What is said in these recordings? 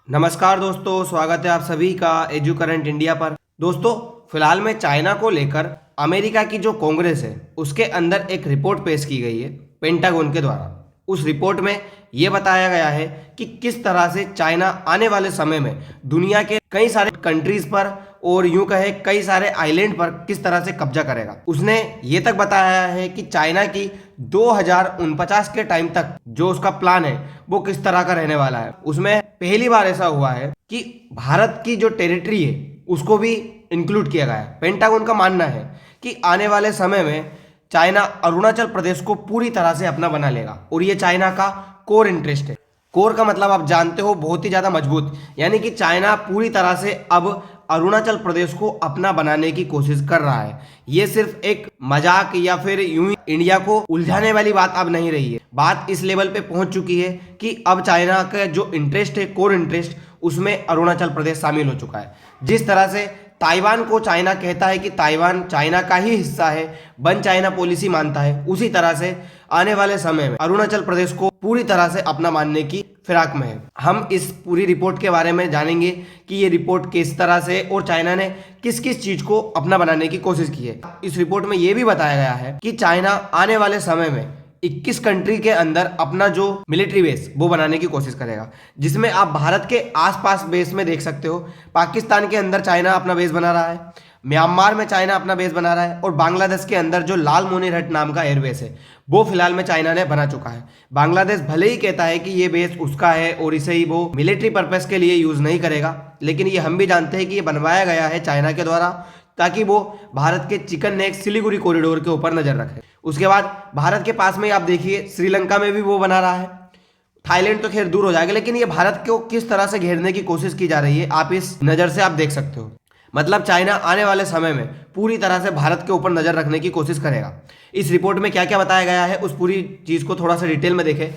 नमस्कार दोस्तों, स्वागत है आप सभी का एजू करंट इंडिया पर। दोस्तों, फिलहाल में चाइना को लेकर अमेरिका की जो कांग्रेस है उसके अंदर एक रिपोर्ट पेश की गई है पेंटागन के द्वारा। उस रिपोर्ट में ये बताया गया है कि किस तरह से चाइना आने वाले समय में दुनिया के कई सारे कंट्रीज पर और यूं कहे कई सारे आइलैंड पर किस तरह से कब्जा करेगा। उसने ये तक बताया है कि चाइना की 2049 के टाइम तक जो उसका प्लान है वो किस तरह का रहने वाला है। उसमें पहली बार ऐसा हुआ है कि भारत की जो टेरिटरी है उसको भी इंक्लूड किया गया है। पेंटागन का मानना है कि आने वाले समय में चाइना अरुणाचल प्रदेश को पूरी तरह से अपना बना लेगा और ये चाइना का कोर इंटरेस्ट है। कोर का मतलब आप जानते हो, बहुत ही ज्यादा मजबूत, यानी कि चाइना पूरी तरह से अब अरुणाचल प्रदेश को अपना बनाने की कोशिश कर रहा है। ये सिर्फ एक मजाक या फिर यूं ही इंडिया को उलझाने वाली बात अब नहीं रही है। बात इस लेवल पे पहुंच चुकी है कि अब चाइना का जो इंटरेस्ट है, कोर इंटरेस्ट, उसमें अरुणाचल प्रदेश शामिल हो चुका है। जिस तरह से ताइवान को चाइना कहता है कि ताइवान चाइना का ही हिस्सा है, वन चाइना पॉलिसी मानता है, उसी तरह से आने वाले समय में अरुणाचल प्रदेश को पूरी तरह से अपना मानने की फिराक में है। हम इस पूरी रिपोर्ट के बारे में जानेंगे कि ये रिपोर्ट किस तरह से और चाइना ने किस किस चीज को अपना बनाने की कोशिश की है। इस रिपोर्ट में ये भी बताया गया है कि चाइना आने वाले समय में 21 कंट्री के अंदर अपना जो मिलिट्री बेस वो बनाने की कोशिश करेगा, जिसमें आप भारत के आसपास बेस में देख सकते हो। पाकिस्तान के अंदर चाइना अपना बेस बना रहा है, म्यांमार में चाइना अपना बेस बना रहा है और बांग्लादेश के अंदर जो लाल मोनीरहट नाम का एयरबेस है वो फिलहाल में चाइना ने बना चुका है। बांग्लादेश भले ही कहता है कि ये बेस उसका है और इसे ही वो मिलिट्री पर्पस के लिए यूज नहीं करेगा, लेकिन ये हम भी जानते हैं कि ये बनवाया गया है चाइना के द्वारा ताकि वो भारत के चिकन नेक सिलीगुड़ी कॉरिडोर के ऊपर नजर रखे। उसके बाद भारत के पास में आप देखिए श्रीलंका में भी वो बना रहा है। थाईलैंड तो खैर दूर हो जाएगा, लेकिन ये भारत को किस तरह से घेरने की कोशिश की जा रही है आप इस नज़र से आप देख सकते हो। मतलब चाइना आने वाले समय में पूरी तरह से भारत के ऊपर नजर रखने की कोशिश करेगा। इस रिपोर्ट में क्या क्या बताया गया है उस पूरी चीज को थोड़ा सा डिटेल में देखें।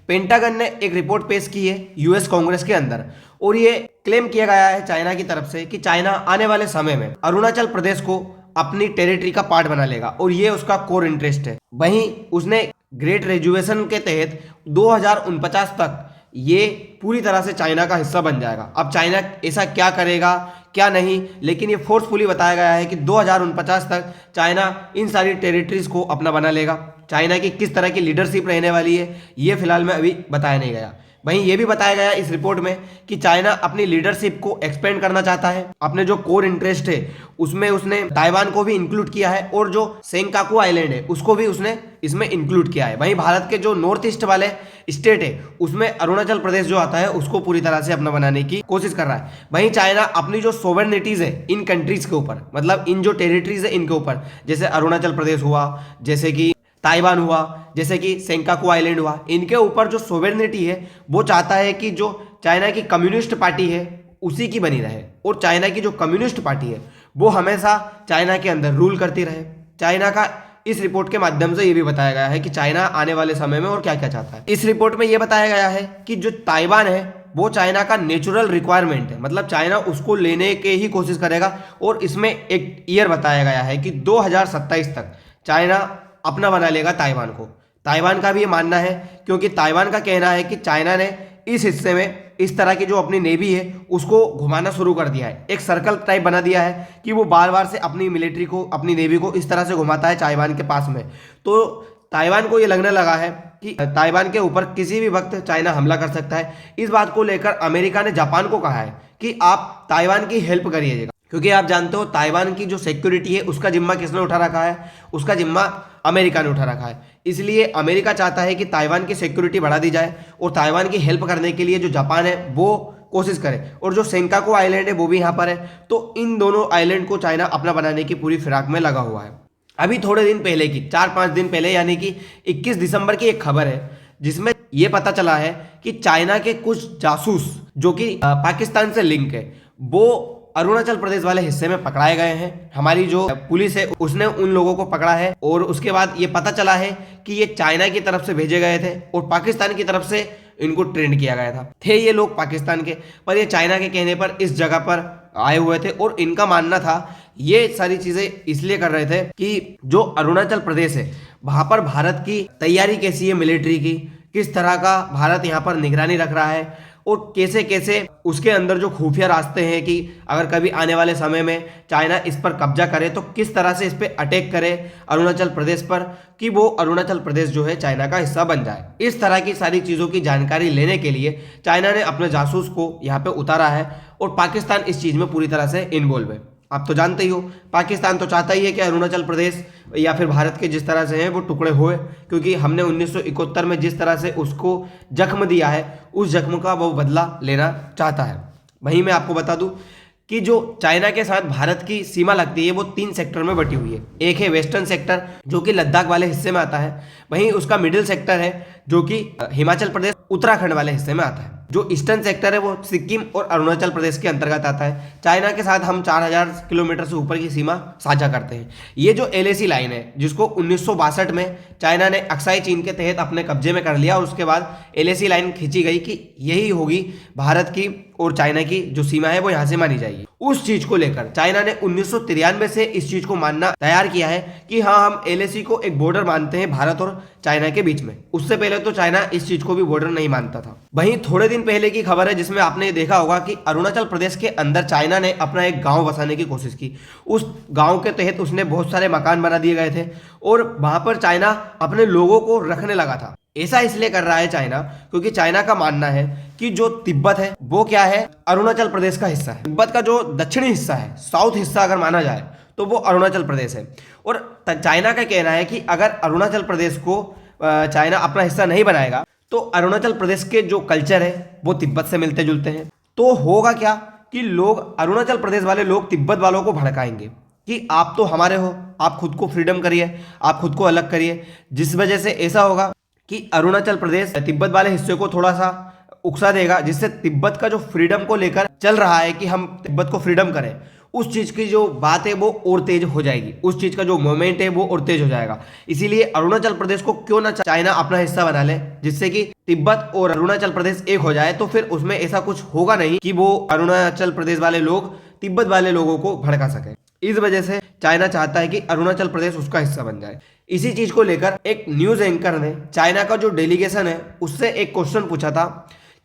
पेंटागन ने एक रिपोर्ट पेश की है यूएस कांग्रेस के अंदर और ये क्लेम किया गया है चाइना की तरफ से कि चाइना आने वाले समय में अरुणाचल प्रदेश को अपनी टेरिटरी का पार्ट बना लेगा और ये उसका कोर इंटरेस्ट है। वहीं उसने ग्रेट रेजुएशन के तहत 2049 तक ये पूरी तरह से चाइना का हिस्सा बन जाएगा। अब चाइना ऐसा क्या करेगा क्या नहीं, लेकिन ये फोर्सफुली बताया गया है कि 2049 तक चाइना इन सारी टेरिटरीज को अपना बना लेगा। चाइना की किस तरह की लीडरशिप रहने वाली है ये फिलहाल में अभी बताया नहीं गया। वहीं ये भी बताया गया इस रिपोर्ट में कि चाइना अपनी लीडरशिप को एक्सपेंड करना चाहता है। अपने जो कोर इंटरेस्ट है उसमें उसने ताइवान को भी इंक्लूड किया है और जो सेंकाकू आइलैंड है उसको भी उसने इसमें इंक्लूड किया है। वहीं भारत के जो नॉर्थ ईस्ट वाले स्टेट है उसमें अरुणाचल प्रदेश जो आता है उसको पूरी तरह से अपना बनाने की कोशिश कर रहा है। वहीं चाइना अपनी जो सोवरेनिटीज है इन कंट्रीज के ऊपर, मतलब इन जो टेरिटरीज है इनके ऊपर, जैसे अरुणाचल प्रदेश हुआ, जैसे कि ताइवान हुआ, जैसे कि सेंकाकू आइलैंड हुआ, इनके ऊपर जो सोवेरेनिटी है वो चाहता है कि जो चाइना की कम्युनिस्ट पार्टी है उसी की बनी रहे और चाइना की जो कम्युनिस्ट पार्टी है वो हमेशा चाइना के अंदर रूल करती रहे। चाइना का इस रिपोर्ट के माध्यम से ये भी बताया गया है कि चाइना आने वाले समय में और क्या क्या चाहता है। इस रिपोर्ट में ये बताया गया है कि जो ताइवान है वो चाइना का नेचुरल रिक्वायरमेंट है, मतलब चाइना उसको लेने के ही कोशिश करेगा और इसमें एक ईयर बताया गया है कि 2027 तक चाइना अपना बना लेगा ताइवान को। ताइवान का भी ये मानना है, क्योंकि ताइवान का कहना है कि चाइना ने इस हिस्से में इस तरह की जो अपनी नेवी है उसको घुमाना शुरू कर दिया है, एक सर्कल टाइप बना दिया है कि वो बार बार से अपनी मिलिट्री को, अपनी नेवी को इस तरह से घुमाता है ताइवान के पास में। तो ताइवान को ये लगने लगा है कि ताइवान के ऊपर किसी भी वक्त चाइना हमला कर सकता है। इस बात को लेकर अमेरिका ने जापान को कहा है कि आप ताइवान की हेल्प करिएगा, क्योंकि आप जानते हो ताइवान की जो सिक्योरिटी है उसका जिम्मा किसने उठा रखा है, उसका जिम्मा अमेरिका ने उठा रखा है। इसलिए अमेरिका चाहता है कि ताइवान की सिक्योरिटी बढ़ा दी जाए और ताइवान की हेल्प करने के लिए जो जापान है वो कोशिश करे, और जो सेंकाकू आइलैंड है वो भी यहाँ पर है। तो इन दोनों आइलैंड को चाइना अपना बनाने की पूरी फिराक में लगा हुआ है। अभी थोड़े दिन पहले की, 4-5 दिन पहले, यानी कि 21 दिसंबर की एक खबर है जिसमें यह पता चला है कि चाइना के कुछ जासूस जो कि पाकिस्तान से लिंक है वो अरुणाचल प्रदेश वाले हिस्से में पकड़ाए गए हैं। हमारी जो पुलिस है उसने उन लोगों को पकड़ा है और उसके बाद ये पता चला है कि ये चाइना की तरफ से भेजे गए थे और पाकिस्तान की तरफ से इनको ट्रेंड किया गया था। थे ये लोग पाकिस्तान के, पर ये चाइना के कहने पर इस जगह पर आए हुए थे और इनका मानना था ये सारी चीजें इसलिए कर रहे थे कि जो अरुणाचल प्रदेश है वहां पर भारत की तैयारी कैसी है मिलिट्री की, किस तरह का भारत यहाँ पर निगरानी रख रहा है और कैसे कैसे उसके अंदर जो खुफिया रास्ते हैं कि अगर कभी आने वाले समय में चाइना इस पर कब्जा करे तो किस तरह से इस पर अटैक करे अरुणाचल प्रदेश पर, कि वो अरुणाचल प्रदेश जो है चाइना का हिस्सा बन जाए। इस तरह की सारी चीज़ों की जानकारी लेने के लिए चाइना ने अपने जासूस को यहाँ पे उतारा है और पाकिस्तान इस चीज़ में पूरी तरह से इन्वॉल्व है। आप तो जानते ही हो, पाकिस्तान तो चाहता ही है कि अरुणाचल प्रदेश या फिर भारत के जिस तरह से हैं वो टुकड़े हुए, क्योंकि हमने 1971 में जिस तरह से उसको जख्म दिया है उस जख्म का वो बदला लेना चाहता है। वहीं मैं आपको बता दूं कि जो चाइना के साथ भारत की सीमा लगती है वो 3 सेक्टर में बटी हुई है। एक है वेस्टर्न सेक्टर जो कि लद्दाख वाले हिस्से में आता है, वहीं उसका मिडिल सेक्टर है जो कि हिमाचल प्रदेश उत्तराखंड वाले हिस्से में आता है। जो ईस्टर्न सेक्टर है वो सिक्किम और अरुणाचल प्रदेश के अंतर्गत आता है। चाइना के साथ हम 4000 किलोमीटर से ऊपर की सीमा साझा करते हैं। ये जो LAC लाइन है जिसको 1962 में चाइना ने अक्साई चीन के तहत अपने कब्जे में कर लिया और उसके बाद LAC लाइन खींची गई कि यही होगी भारत की और चाइना की जो सीमा है वो यहाँ से मानी जाएगी। उस चीज को लेकर चाइना ने 1993 से इस चीज को मानना तैयार किया है कि हाँ हम LAC को एक बॉर्डर मानते हैं भारत और चाइना के बीच में। उससे पहले तो चाइना इस चीज को भी बॉर्डर नहीं मानता था। वहीं थोड़े दिन पहले की खबर है जिसमें आपने देखा होगा कि अरुणाचल प्रदेश के अंदर चाइना ने अपना एक गांव बसाने की कोशिश की। उस गांव के तहत उसने बहुत सारे मकान बना दिए गए थे और वहां पर चाइना अपने लोगों को रखने लगा था। ऐसा इसलिए कर रहा है चाइना क्योंकि चाइना का मानना है कि जो तिब्बत है वो क्या है, अरुणाचल प्रदेश का हिस्सा है। तिब्बत का जो दक्षिणी हिस्सा है, साउथ हिस्सा अगर माना जाए तो वो अरुणाचल प्रदेश है। और चाइना का कहना है कि अगर अरुणाचल प्रदेश को चाइना अपना हिस्सा नहीं बनाएगा तो अरुणाचल प्रदेश के जो कल्चर है वो तिब्बत से मिलते जुलते हैं। तो होगा क्या कि लोग, अरुणाचल प्रदेश वाले लोग तिब्बत वालों को भड़काएंगे कि आप तो हमारे हो, आप खुद को फ्रीडम करिए, आप खुद को अलग करिए। जिस वजह से ऐसा होगा कि अरुणाचल प्रदेश तिब्बत वाले हिस्से को थोड़ा सा उकसा देगा, जिससे तिब्बत का जो फ्रीडम को लेकर चल रहा है कि हम तिब्बत को फ्रीडम करें, उस चीज की जो बात है वो और तेज हो जाएगी। उस चीज का जो मोमेंट है वो और तेज हो जाएगा। इसीलिए अरुणाचल प्रदेश को क्यों ना चाइना अपना हिस्सा बना ले, जिससे कि तिब्बत और अरुणाचल प्रदेश एक हो जाए। तो फिर उसमें ऐसा कुछ होगा नहीं कि वो अरुणाचल प्रदेश वाले लोग तिब्बत वाले लोगों को भड़का सके। इस वजह से चाइना चाहता है कि अरुणाचल प्रदेश उसका हिस्सा बन जाए। इसी चीज को लेकर एक न्यूज एंकर ने चाइना का जो डेलीगेशन है उससे एक क्वेश्चन पूछा था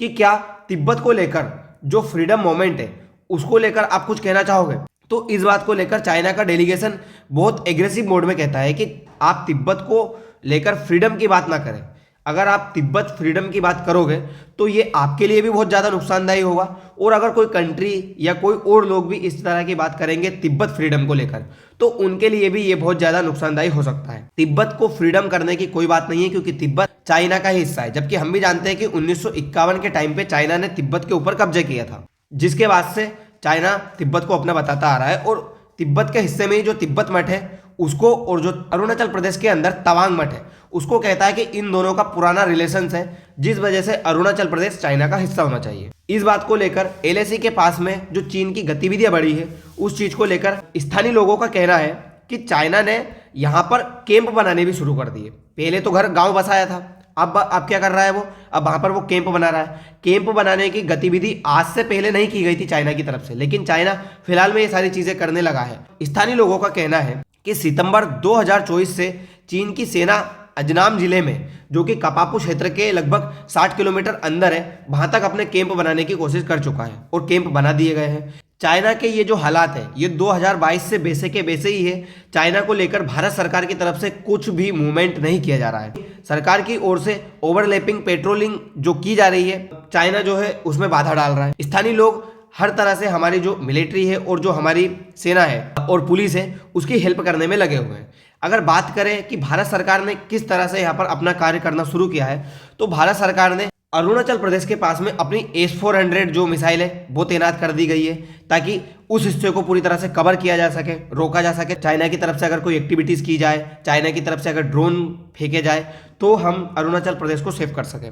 कि क्या तिब्बत को लेकर जो फ्रीडम मोमेंट है उसको लेकर आप कुछ कहना चाहोगे। तो इस बात को लेकर चाइना का डेलीगेशन बहुत एग्रेसिव मोड में कहता है कि आप तिब्बत को लेकर फ्रीडम की बात ना करें। अगर आप तिब्बत फ्रीडम की बात करोगे तो ये आपके लिए भी बहुत ज़्यादा नुकसानदायी होगा, और अगर कोई कंट्री या कोई और लोग भी इस तरह की बात करेंगे तिब्बत फ्रीडम को लेकर तो उनके लिए भी ये बहुत ज़्यादा नुकसानदायी हो सकता है। तिब्बत को फ्रीडम करने की कोई बात नहीं है क्योंकि तिब्बत चाइना का ही हिस्सा है। जबकि हम भी जानते हैं कि 1951 के टाइम पे चाइना ने तिब्बत के ऊपर कब्जे किया था, जिसके बाद से चाइना तिब्बत को अपना बताता आ रहा है। और तिब्बत के हिस्से में ही जो तिब्बत मठ है उसको, और जो अरुणाचल प्रदेश के अंदर तवांग मठ है उसको कहता है कि इन दोनों का पुराना रिलेशंस है, जिस वजह से अरुणाचल प्रदेश चाइना का हिस्सा होना चाहिए। इस बात को लेकर LAC के पास में जो चीन की गतिविधियां बढ़ी है उस चीज को लेकर स्थानीय लोगों का कहना है कि चाइना ने यहाँ पर कैंप बनाने भी शुरू कर दिए। पहले तो घर गांव बसाया था, अब क्या कर रहा है वो, अब वहां पर वो कैंप बना रहा है। कैंप बनाने की गतिविधि आज से पहले नहीं की गई थी चाइना की तरफ से, लेकिन चाइना फिलहाल में ये सारी चीजें करने लगा है। स्थानीय लोगों का कहना है कि सितंबर 2024 से चीन की सेना अजनाम जिले में, जो कि कपापू क्षेत्र के लगभग 60 किलोमीटर अंदर है, वहां तक अपने कैंप बनाने की कोशिश कर चुका है और कैंप बना दिए गए हैं। चाइना के ये जो हालात है ये 2022 से वैसे के वैसे ही है। चाइना को लेकर भारत सरकार की तरफ से कुछ भी मूवमेंट नहीं किया जा रहा है। सरकार की ओर से ओवरलैपिंग पेट्रोलिंग जो की जा रही है, चाइना जो है उसमें बाधा डाल रहा है। स्थानीय लोग हर तरह से हमारी जो मिलिट्री है और जो हमारी सेना है और पुलिस है उसकी हेल्प करने में लगे हुए हैं। अगर बात करें कि भारत सरकार ने किस तरह से यहाँ पर अपना कार्य करना शुरू किया है, तो भारत सरकार ने अरुणाचल प्रदेश के पास में अपनी S-400 जो मिसाइल है वो तैनात कर दी गई है, ताकि उस हिस्से को पूरी तरह से कवर किया जा सके, रोका जा सके। चाइना की तरफ से अगर कोई एक्टिविटीज़ की जाए, चाइना की तरफ से अगर ड्रोन फेंके जाए तो हम अरुणाचल प्रदेश को सेव कर सकें।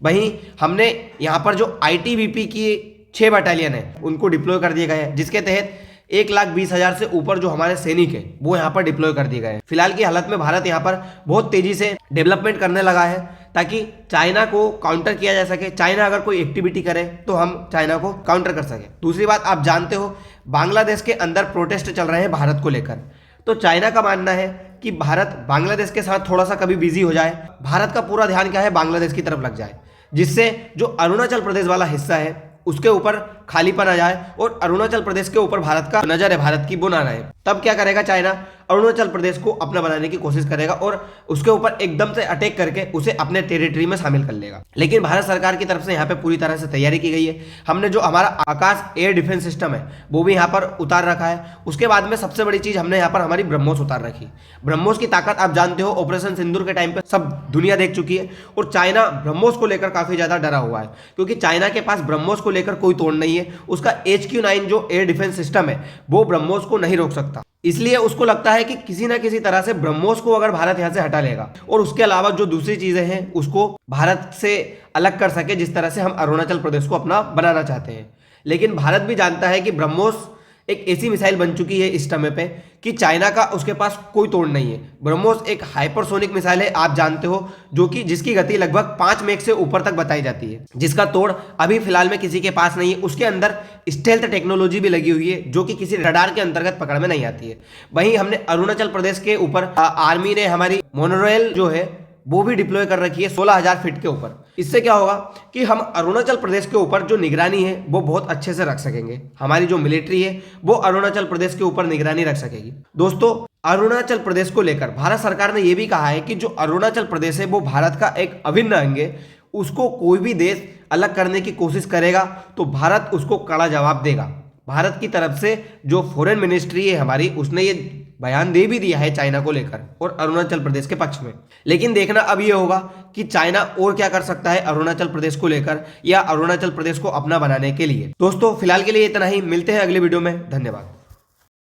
वहीं हमने यहाँ पर जो ITBP की 6 बटालियन है उनको डिप्लॉय कर दिए गए हैं, जिसके तहत 1,20,000 से ऊपर जो हमारे सैनिक है वो यहाँ पर डिप्लॉय कर दिए गए हैं। फिलहाल की हालत में भारत यहाँ पर बहुत तेजी से डेवलपमेंट करने लगा है ताकि चाइना को काउंटर किया जा सके। चाइना अगर कोई एक्टिविटी करे तो हम चाइना को काउंटर कर सके। दूसरी बात, आप जानते हो बांग्लादेश के अंदर प्रोटेस्ट चल रहे हैं भारत को लेकर, तो चाइना का मानना है कि भारत बांग्लादेश के साथ थोड़ा सा कभी बिजी हो जाए, भारत का पूरा ध्यान क्या है बांग्लादेश की तरफ लग जाए, जिससे जो अरुणाचल प्रदेश वाला हिस्सा है उसके ऊपर खालीपन आ जाए और अरुणाचल प्रदेश के ऊपर भारत का नजर है, भारत की बुना रहे। तब क्या करेगा चाइना, अरुणाचल प्रदेश को अपना बनाने की कोशिश करेगा और उसके ऊपर एकदम से अटैक करके उसे अपने टेरिटरी में शामिल कर लेगा। लेकिन भारत सरकार की तरफ से यहाँ पे पूरी तरह से तैयारी की गई है। हमने जो हमारा आकाश एयर डिफेंस सिस्टम है वो भी यहाँ पर उतार रखा है। उसके बाद में सबसे बड़ी चीज हमने यहाँ पर हमारी ब्रह्मोस उतार रखी। ब्रह्मोस की ताकत आप जानते हो, ऑपरेशन सिंदूर के टाइम पे सब दुनिया देख चुकी है और चाइना ब्रह्मोस को लेकर काफी ज्यादा डरा हुआ है, क्योंकि चाइना के पास ब्रह्मोस को लेकर कोई तोड़ नहीं है। उसका HQ-9 जो एयर डिफेंस सिस्टम है वो ब्रह्मोस को नहीं रोक सकता। इसलिए उसको लगता है कि किसी ना किसी तरह से ब्रह्मोस को अगर भारत यहां से हटा लेगा और उसके अलावा जो दूसरी चीजें हैं उसको भारत से अलग कर सके, जिस तरह से हम अरुणाचल प्रदेश को अपना बनाना चाहते हैं। लेकिन भारत भी जानता है कि ब्रह्मोस एक ऐसी मिसाइल बन चुकी है इस समय पे कि चाइना का उसके पास कोई तोड़ नहीं है। ब्रह्मोस एक हाइपरसोनिक मिसाइल है, आप जानते हो, जो कि जिसकी गति लगभग 5 मैक से ऊपर तक बताई जाती है, जिसका तोड़ अभी फिलहाल में किसी के पास नहीं है। उसके अंदर स्टेल्थ टेक्नोलॉजी भी लगी हुई है जो कि किसी रडार के अंतर्गत पकड़ में नहीं आती है। वहीं हमने अरुणाचल प्रदेश के ऊपर आर्मी ने हमारी मोनोरेल जो है वो भी डिप्लॉय कर रखी है 16,000 फीट के ऊपर। इससे क्या होगा कि हम अरुणाचल प्रदेश के ऊपर जो निगरानी है वो बहुत अच्छे से रख सकेंगे। हमारी जो मिलिट्री है वो अरुणाचल प्रदेश के ऊपर निगरानी रख सकेगी। दोस्तों, अरुणाचल प्रदेश को लेकर भारत सरकार ने यह भी कहा है कि जो अरुणाचल प्रदेश है वो भारत का एक अभिन्न अंग है। उसको कोई भी देश अलग करने की कोशिश करेगा तो भारत उसको कड़ा जवाब देगा। भारत की तरफ से जो फॉरेन मिनिस्ट्री है हमारी, उसने ये बयान दे भी दिया है चाइना को लेकर और अरुणाचल प्रदेश के पक्ष में। लेकिन देखना अब ये होगा कि चाइना और क्या कर सकता है अरुणाचल प्रदेश को लेकर या अरुणाचल प्रदेश को अपना बनाने के लिए। दोस्तों, फिलहाल के लिए इतना ही, मिलते हैं अगले वीडियो में। धन्यवाद।